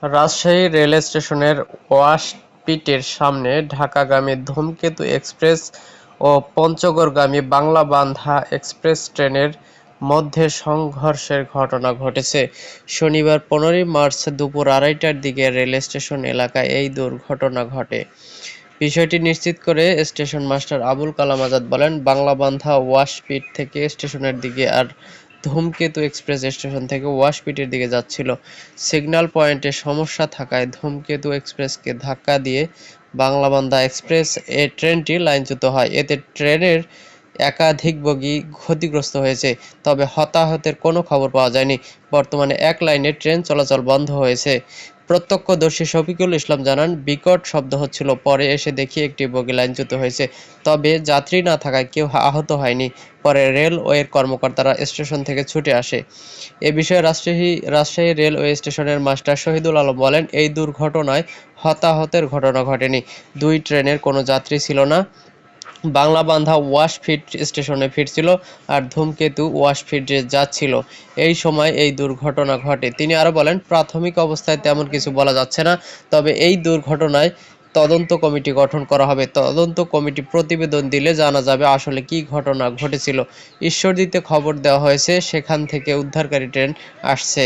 Rajshahi rail স্টেশনের ওয়াশপিটের সামনে ঢাকাগামী ধূমকেতু এক্সপ্রেস ও পঞ্চগড়গামী বাংলাবান্ধা এক্সপ্রেস ট্রেনের মধ্যে সংঘর্ষের ঘটনা ঘটেছে। শনিবার 15 মার্চ দুপুর আড়াইটার দিকে রেল স্টেশন এলাকায় এই দুর্ঘটনা ঘটে। বিষয়টি নিশ্চিত করে স্টেশন মাস্টার আবুল কালাম আজাদ বলেন, বাংলাবান্ধা ওয়াশপিট থেকে স্টেশনের দিকে আর ধূমকেতু এক্সপ্রেস স্টেশন থেকে ওয়াশপিটের দিকে যাচ্ছিল। সিগন্যাল পয়েন্টে সমস্যা থাকায় ধূমকেতু এক্সপ্রেসকে ধাক্কা দিয়ে বাংলাবান্ধা এক্সপ্রেস ট্রেনটি লাইনচ্যুত হয়। এতে ট্রেনের একাধিক বগি ক্ষতিগ্রস্ত হয়েছে, তবে হতাহতের কোনো খবর পাওয়া যায়নি। বর্তমানে এক লাইনে ট্রেন চলাচল বন্ধ হয়েছে। প্রত্যক্ষদর্শী শফিকুল ইসলাম জানান, বিকট শব্দ হচ্ছিল, পরে এসে দেখি একটি বগি লাইনচ্যুত হয়েছে, তবে যাত্রী না থাকায় কেউ আহত হয়নি। পরে রেলওয়ের কর্মকর্তারা স্টেশন থেকে ছুটে আসে। এ বিষয়ে রাজশাহী রেলওয়ে স্টেশনের মাস্টার শহীদুল আলম বলেন, এই দুর্ঘটনায় হতাহতের ঘটনা ঘটেনি। দুই ট্রেনের কোনো যাত্রী ছিল না। বাংলাবান্ধা ওয়াশপিট স্টেশনে ফিরছিল আর ধূমকেতু ওয়াশপিটে যাচ্ছিল। এই সময় এই দুর্ঘটনা ঘটে। তিনি আরো বলেন, প্রাথমিক অবস্থায় তেমন কিছু বলা যাচ্ছে না, তবে এই দুর্ঘটনায় তদন্ত কমিটি গঠন করা হবে। তদন্ত কমিটি প্রতিবেদন দিলে জানা যাবে আসলে কি ঘটনা ঘটেছিল। ঈশ্বরদীতে খবর দেওয়া হয়েছে, সেখান থেকে উদ্ধারকারী ট্রেন আসছে।